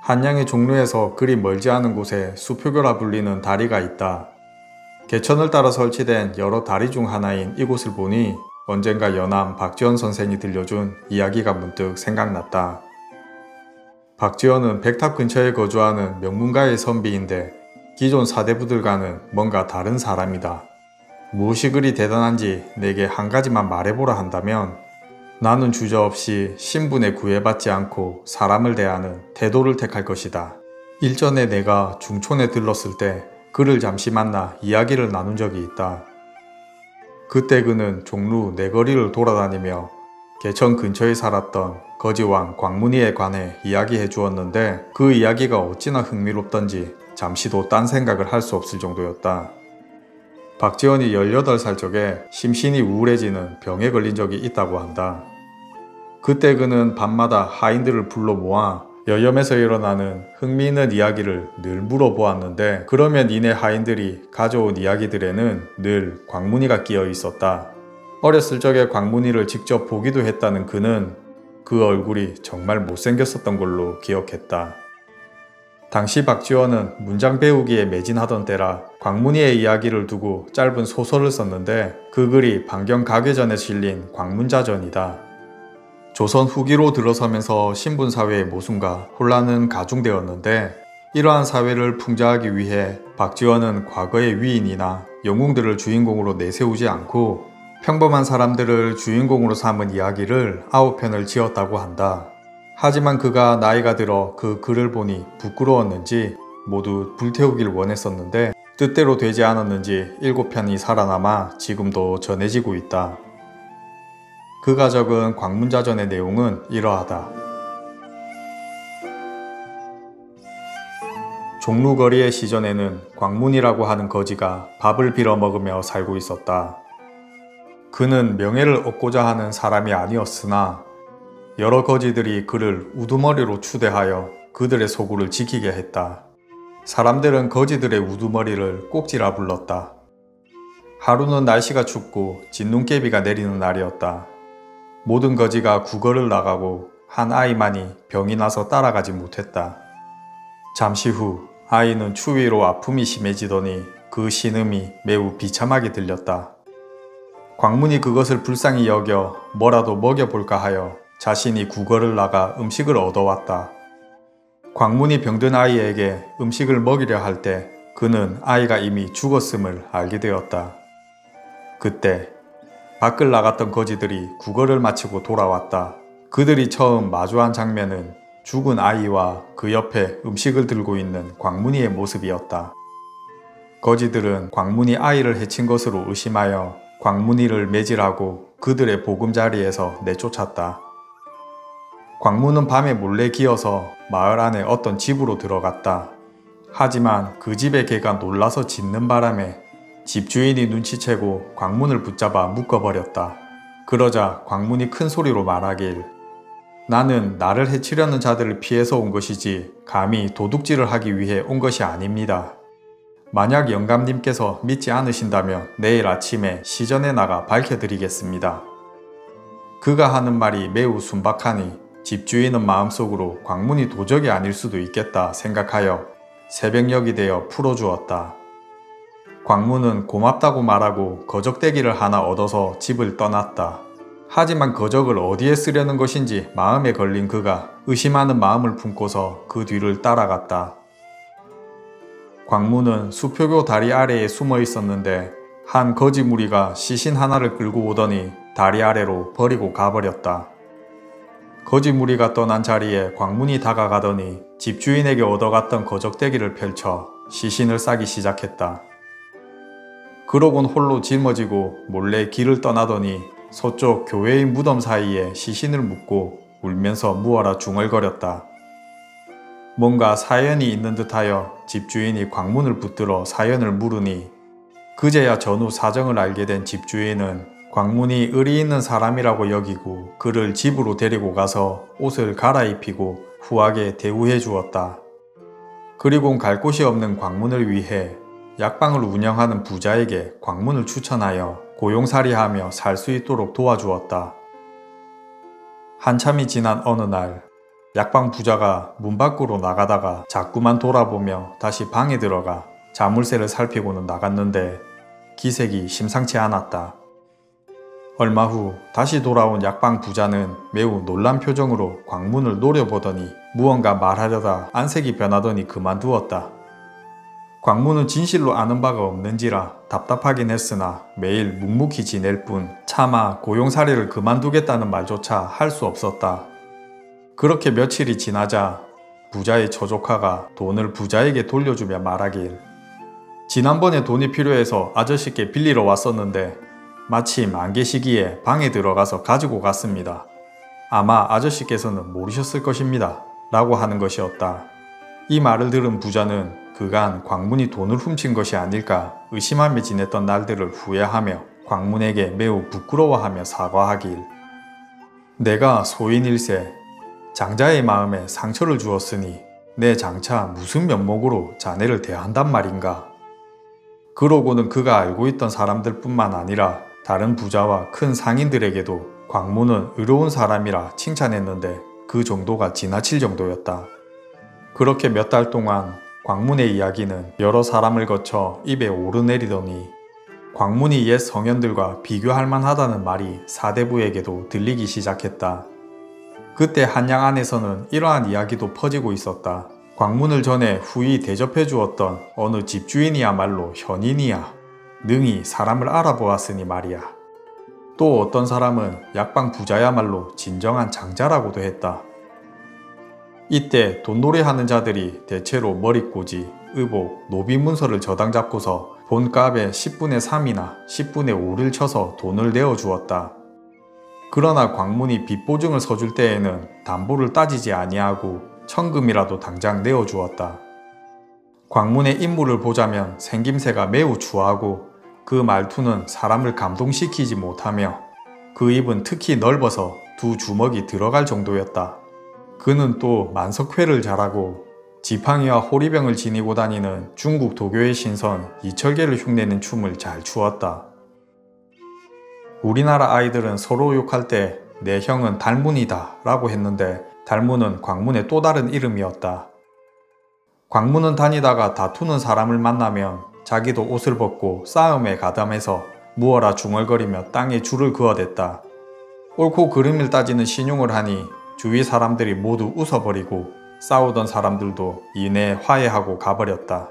한양의 종로에서 그리 멀지 않은 곳에 수표교라 불리는 다리가 있다. 개천을 따라 설치된 여러 다리 중 하나인 이곳을 보니 언젠가 연암 박지원 선생이 들려준 이야기가 문득 생각났다. 박지원은 백탑 근처에 거주하는 명문가의 선비인데 기존 사대부들과는 뭔가 다른 사람이다. 무엇이 그리 대단한지 내게 한 가지만 말해보라 한다면 나는 주저없이 신분에 구애받지 않고 사람을 대하는 태도를 택할 것이다. 일전에 내가 중촌에 들렀을 때 그를 잠시 만나 이야기를 나눈 적이 있다. 그때 그는 종로 내거리를 돌아다니며 개천 근처에 살았던 거지왕 광문이에 관해 이야기해 주었는데 그 이야기가 어찌나 흥미롭던지 잠시도 딴 생각을 할 수 없을 정도였다. 박지원이 18살 적에 심신이 우울해지는 병에 걸린 적이 있다고 한다. 그때 그는 밤마다 하인들을 불러 모아 여염에서 일어나는 흥미있는 이야기를 늘 물어보았는데 그러면 이내 하인들이 가져온 이야기들에는 늘 광문이가 끼어 있었다. 어렸을 적에 광문이를 직접 보기도 했다는 그는 그 얼굴이 정말 못생겼었던 걸로 기억했다. 당시 박지원은 문장 배우기에 매진하던 때라 광문이의 이야기를 두고 짧은 소설을 썼는데 그 글이 반경가괴전에 실린 광문자전이다. 조선 후기로 들어서면서 신분사회의 모순과 혼란은 가중되었는데 이러한 사회를 풍자하기 위해 박지원은 과거의 위인이나 영웅들을 주인공으로 내세우지 않고 평범한 사람들을 주인공으로 삼은 이야기를 9편을 지었다고 한다. 하지만 그가 나이가 들어 그 글을 보니 부끄러웠는지 모두 불태우길 원했었는데 뜻대로 되지 않았는지 7편이 살아남아 지금도 전해지고 있다. 그가 적은 광문자전의 내용은 이러하다. 종로거리의 시전에는 광문이라고 하는 거지가 밥을 빌어먹으며 살고 있었다. 그는 명예를 얻고자 하는 사람이 아니었으나 여러 거지들이 그를 우두머리로 추대하여 그들의 소굴을 지키게 했다. 사람들은 거지들의 우두머리를 꼭지라 불렀다. 하루는 날씨가 춥고 진눈깨비가 내리는 날이었다. 모든 거지가 구걸을 나가고 한 아이만이 병이 나서 따라가지 못했다. 잠시 후 아이는 추위로 아픔이 심해지더니 그 신음이 매우 비참하게 들렸다. 광문이 그것을 불쌍히 여겨 뭐라도 먹여볼까 하여 자신이 구걸을 나가 음식을 얻어왔다. 광문이 병든 아이에게 음식을 먹이려 할 때 그는 아이가 이미 죽었음을 알게 되었다. 그때 밖을 나갔던 거지들이 구걸을 마치고 돌아왔다. 그들이 처음 마주한 장면은 죽은 아이와 그 옆에 음식을 들고 있는 광문이의 모습이었다. 거지들은 광문이 아이를 해친 것으로 의심하여 광문이를 매질하고 그들의 보금자리에서 내쫓았다. 광문은 밤에 몰래 기어서 마을 안에 어떤 집으로 들어갔다. 하지만 그 집의 개가 놀라서 짖는 바람에 집주인이 눈치채고 광문을 붙잡아 묶어버렸다. 그러자 광문이 큰 소리로 말하길 나는 나를 해치려는 자들을 피해서 온 것이지 감히 도둑질을 하기 위해 온 것이 아닙니다. 만약 영감님께서 믿지 않으신다면 내일 아침에 시전에 나가 밝혀드리겠습니다. 그가 하는 말이 매우 순박하니 집주인은 마음속으로 광문이 도적이 아닐 수도 있겠다 생각하여 새벽녘이 되어 풀어주었다. 광문은 고맙다고 말하고 거적대기를 하나 얻어서 집을 떠났다. 하지만 거적을 어디에 쓰려는 것인지 마음에 걸린 그가 의심하는 마음을 품고서 그 뒤를 따라갔다. 광문은 수표교 다리 아래에 숨어 있었는데 한 거지 무리가 시신 하나를 끌고 오더니 다리 아래로 버리고 가버렸다. 거지 무리가 떠난 자리에 광문이 다가가더니 집주인에게 얻어갔던 거적대기를 펼쳐 시신을 싸기 시작했다. 그러곤 홀로 짊어지고 몰래 길을 떠나더니 서쪽 교회의 무덤 사이에 시신을 묻고 울면서 무어라 중얼거렸다. 뭔가 사연이 있는 듯하여 집주인이 광문을 붙들어 사연을 물으니 그제야 전후 사정을 알게 된 집주인은 광문이 의리 있는 사람이라고 여기고 그를 집으로 데리고 가서 옷을 갈아입히고 후하게 대우해 주었다. 그리곤 갈 곳이 없는 광문을 위해 약방을 운영하는 부자에게 광문을 추천하여 고용살이하며 살 수 있도록 도와주었다. 한참이 지난 어느 날 약방 부자가 문 밖으로 나가다가 자꾸만 돌아보며 다시 방에 들어가 자물쇠를 살피고는 나갔는데 기색이 심상치 않았다. 얼마 후 다시 돌아온 약방 부자는 매우 놀란 표정으로 광문을 노려보더니 무언가 말하려다 안색이 변하더니 그만두었다. 광문은 진실로 아는 바가 없는지라 답답하긴 했으나 매일 묵묵히 지낼 뿐 차마 고용사례를 그만두겠다는 말조차 할 수 없었다. 그렇게 며칠이 지나자 부자의 처조카가 돈을 부자에게 돌려주며 말하길, 지난번에 돈이 필요해서 아저씨께 빌리러 왔었는데 마침 안 계시기에 방에 들어가서 가지고 갔습니다. 아마 아저씨께서는 모르셨을 것입니다. 라고 하는 것이었다. 이 말을 들은 부자는 그간 광문이 돈을 훔친 것이 아닐까 의심하며 지냈던 날들을 후회하며 광문에게 매우 부끄러워하며 사과하길, 내가 소인일세 장자의 마음에 상처를 주었으니 내 장차 무슨 면목으로 자네를 대한단 말인가. 그러고는 그가 알고 있던 사람들 뿐만 아니라 다른 부자와 큰 상인들에게도 광문은 의로운 사람이라 칭찬했는데 그 정도가 지나칠 정도였다. 그렇게 몇 달 동안 광문의 이야기는 여러 사람을 거쳐 입에 오르내리더니 광문이 옛 성현들과 비교할 만하다는 말이 사대부에게도 들리기 시작했다. 그때 한양 안에서는 이러한 이야기도 퍼지고 있었다. 광문을 전에 후이 대접해 주었던 어느 집주인이야말로 현인이야. 능히 사람을 알아보았으니 말이야. 또 어떤 사람은 약방 부자야말로 진정한 장자라고도 했다. 이때 돈노래하는 자들이 대체로 머리꼬지, 의복, 노비문서를 저당 잡고서 본값의 10분의 3이나 10분의 5를 쳐서 돈을 내어주었다. 그러나 광문이 빚보증을 서줄 때에는 담보를 따지지 아니하고 천금이라도 당장 내어주었다. 광문의 인물을 보자면 생김새가 매우 추하고 그 말투는 사람을 감동시키지 못하며 그 입은 특히 넓어서 두 주먹이 들어갈 정도였다. 그는 또 만석회를 잘하고 지팡이와 호리병을 지니고 다니는 중국 도교의 신선 이철계를 흉내낸 춤을 잘 추었다. 우리나라 아이들은 서로 욕할 때 내 형은 달문이다 라고 했는데 달문은 광문의 또 다른 이름이었다. 광문은 다니다가 다투는 사람을 만나면 자기도 옷을 벗고 싸움에 가담해서 무어라 중얼거리며 땅에 줄을 그어댔다. 옳고 그름을 따지는 신용을 하니 주위 사람들이 모두 웃어버리고 싸우던 사람들도 이내 화해하고 가버렸다.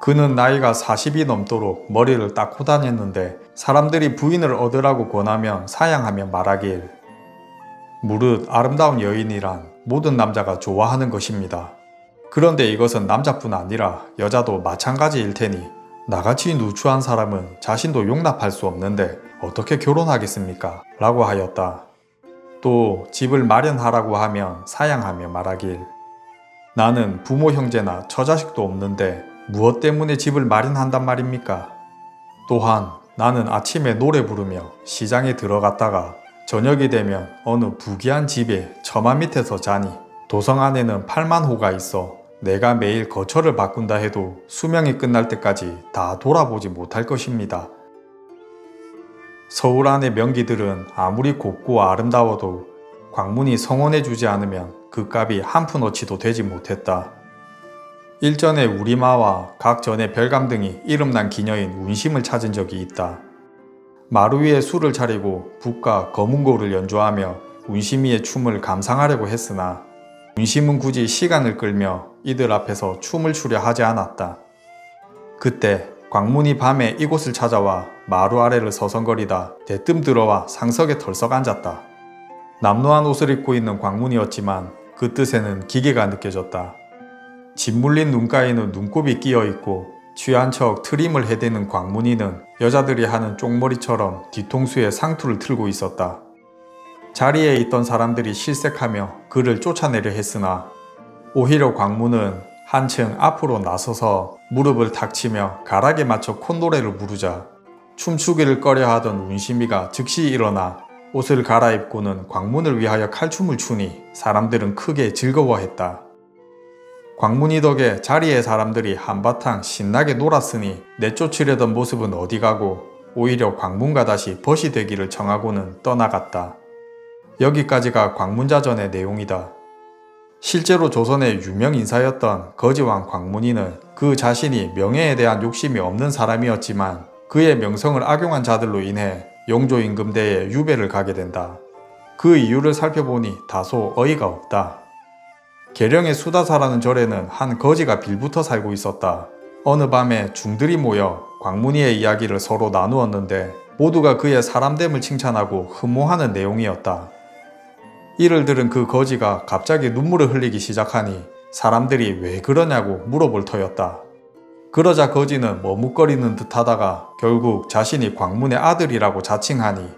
그는 나이가 40이 넘도록 머리를 닦고 다녔는데 사람들이 부인을 얻으라고 권하면 사양하며 말하길, 무릇 아름다운 여인이란 모든 남자가 좋아하는 것입니다. 그런데 이것은 남자뿐 아니라 여자도 마찬가지일 테니 나같이 누추한 사람은 자신도 용납할 수 없는데 어떻게 결혼하겠습니까? 라고 하였다. 또 집을 마련하라고 하면 사양하며 말하길, 나는 부모 형제나 처자식도 없는데 무엇 때문에 집을 마련한단 말입니까? 또한 나는 아침에 노래 부르며 시장에 들어갔다가 저녁이 되면 어느 부귀한 집에 처마 밑에서 자니 도성 안에는 8만 호가 있어 내가 매일 거처를 바꾼다 해도 수명이 끝날 때까지 다 돌아보지 못할 것입니다. 서울 안의 명기들은 아무리 곱고 아름다워도 광문이 성원해주지 않으면 그 값이 한 푼어치도 되지 못했다. 일전에 우리 마와 각 전의 별감 등이 이름난 기녀인 운심을 찾은 적이 있다. 마루 위에 술을 차리고 북과 거문고를 연주하며 운심이의 춤을 감상하려고 했으나 운심은 굳이 시간을 끌며 이들 앞에서 춤을 추려 하지 않았다. 그때 광문이 밤에 이곳을 찾아와 마루 아래를 서성거리다 대뜸 들어와 상석에 털썩 앉았다. 남루한 옷을 입고 있는 광문이었지만 그 뜻에는 기계가 느껴졌다. 짓물린 눈가에는 눈곱이 끼어있고 취한 척 트림을 해대는 광문이는 여자들이 하는 쪽머리처럼 뒤통수에 상투를 틀고 있었다. 자리에 있던 사람들이 실색하며 그를 쫓아내려 했으나 오히려 광문은 한층 앞으로 나서서 무릎을 탁 치며 가락에 맞춰 콧노래를 부르자 춤추기를 꺼려하던 운심이가 즉시 일어나 옷을 갈아입고는 광문을 위하여 칼춤을 추니 사람들은 크게 즐거워했다. 광문이 덕에 자리의 사람들이 한바탕 신나게 놀았으니 내쫓으려던 모습은 어디 가고 오히려 광문과 다시 벗이 되기를 청하고는 떠나갔다. 여기까지가 광문자전의 내용이다. 실제로 조선의 유명 인사였던 거지왕 광문이는 그 자신이 명예에 대한 욕심이 없는 사람이었지만 그의 명성을 악용한 자들로 인해 용조임금대에 유배를 가게 된다. 그 이유를 살펴보니 다소 어이가 없다. 계령의 수다사라는 절에는 한 거지가 빌붙어 살고 있었다. 어느 밤에 중들이 모여 광문이의 이야기를 서로 나누었는데 모두가 그의 사람됨을 칭찬하고 흠모하는 내용이었다. 이를 들은 그 거지가 갑자기 눈물을 흘리기 시작하니 사람들이 왜 그러냐고 물어볼 터였다. 그러자 거지는 머뭇거리는 듯 하다가 결국 자신이 광문의 아들이라고 자칭하니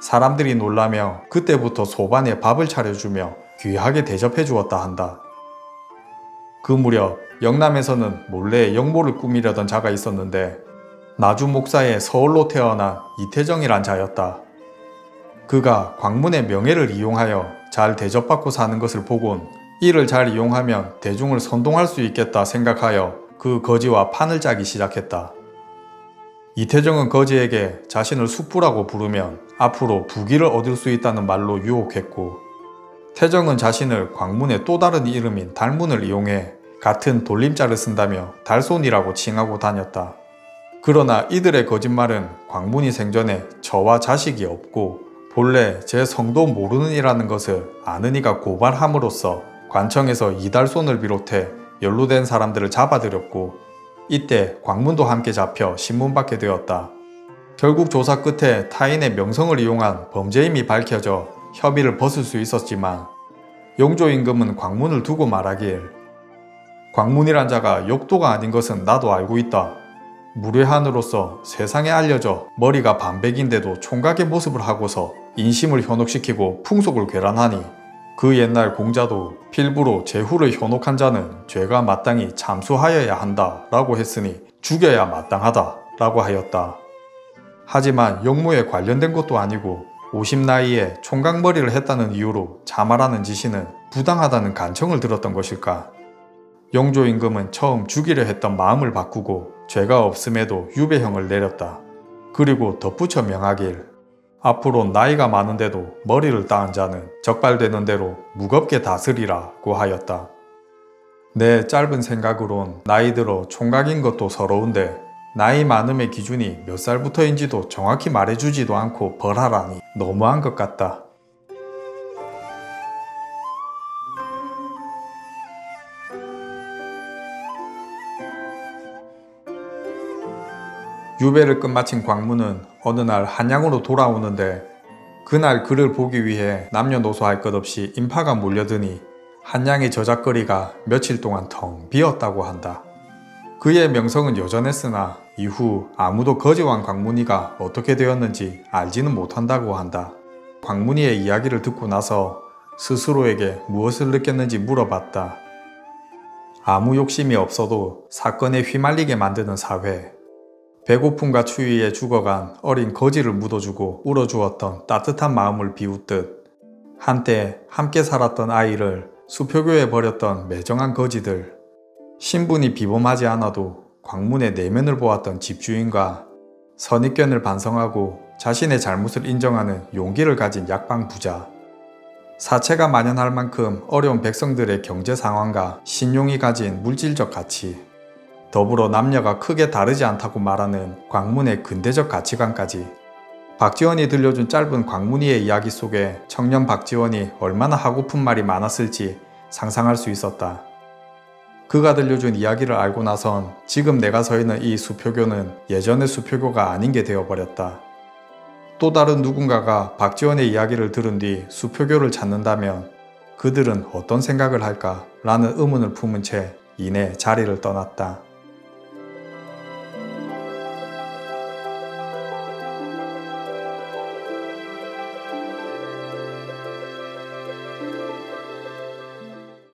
사람들이 놀라며 그때부터 소반에 밥을 차려주며 귀하게 대접해 주었다 한다. 그 무렵 영남에서는 몰래 영모를 꾸미려던 자가 있었는데 나주 목사의 서울로 태어난 이태정이란 자였다. 그가 광문의 명예를 이용하여 잘 대접받고 사는 것을 보곤 이를 잘 이용하면 대중을 선동할 수 있겠다 생각하여 그 거지와 판을 짜기 시작했다. 이태정은 거지에게 자신을 숙부라고 부르면 앞으로 부귀를 얻을 수 있다는 말로 유혹했고, 태정은 자신을 광문의 또 다른 이름인 달문을 이용해 같은 돌림자를 쓴다며 달손이라고 칭하고 다녔다. 그러나 이들의 거짓말은 광문이 생전에 저와 자식이 없고 본래 제 성도 모르는 이라는 것을 아는 이가 고발함으로써 관청에서 이달손을 비롯해 연루된 사람들을 잡아들였고, 이때 광문도 함께 잡혀 신문받게 되었다. 결국 조사 끝에 타인의 명성을 이용한 범죄임이 밝혀져 협의를 벗을 수 있었지만 용조임금은 광문을 두고 말하길, 광문이란 자가 욕도가 아닌 것은 나도 알고 있다. 무례한으로서 세상에 알려져 머리가 반백인데도 총각의 모습을 하고서 인심을 현혹시키고 풍속을 괴란하니 그 옛날 공자도 필부로 제후를 현혹한 자는 죄가 마땅히 참수하여야 한다 라고 했으니 죽여야 마땅하다 라고 하였다. 하지만 용모에 관련된 것도 아니고 50 나이에 총각머리를 했다는 이유로 자말하는 지시는 부당하다는 간청을 들었던 것일까? 용조임금은 처음 죽이려 했던 마음을 바꾸고 죄가 없음에도 유배형을 내렸다. 그리고 덧붙여 명하길, 앞으로 나이가 많은데도 머리를 따은 자는 적발되는 대로 무겁게 다스리라고 하였다. 내 짧은 생각으론 나이 들어 총각인 것도 서러운데 나이 많음의 기준이 몇 살부터인지도 정확히 말해주지도 않고 벌하라니 너무한 것 같다. 유배를 끝마친 광문은 어느 날 한양으로 돌아오는데 그날 그를 보기 위해 남녀노소 할 것 없이 인파가 몰려드니 한양의 저작거리가 며칠 동안 텅 비었다고 한다. 그의 명성은 여전했으나 이후 아무도 거지왕 광문이가 어떻게 되었는지 알지는 못한다고 한다. 광문이의 이야기를 듣고 나서 스스로에게 무엇을 느꼈는지 물어봤다. 아무 욕심이 없어도 사건에 휘말리게 만드는 사회, 배고픔과 추위에 죽어간 어린 거지를 묻어주고 울어주었던 따뜻한 마음을 비웃듯 한때 함께 살았던 아이를 수표교에 버렸던 매정한 거지들, 신분이 비범하지 않아도 광문의 내면을 보았던 집주인과 선입견을 반성하고 자신의 잘못을 인정하는 용기를 가진 약방 부자, 사체가 만연할 만큼 어려운 백성들의 경제 상황과 신용이 가진 물질적 가치, 더불어 남녀가 크게 다르지 않다고 말하는 광문의 근대적 가치관까지, 박지원이 들려준 짧은 광문이의 이야기 속에 청년 박지원이 얼마나 하고픈 말이 많았을지 상상할 수 있었다. 그가 들려준 이야기를 알고 나선 지금 내가 서 있는 이 수표교는 예전의 수표교가 아닌 게 되어버렸다. 또 다른 누군가가 박지원의 이야기를 들은 뒤 수표교를 찾는다면 그들은 어떤 생각을 할까? 라는 의문을 품은 채 이내 자리를 떠났다.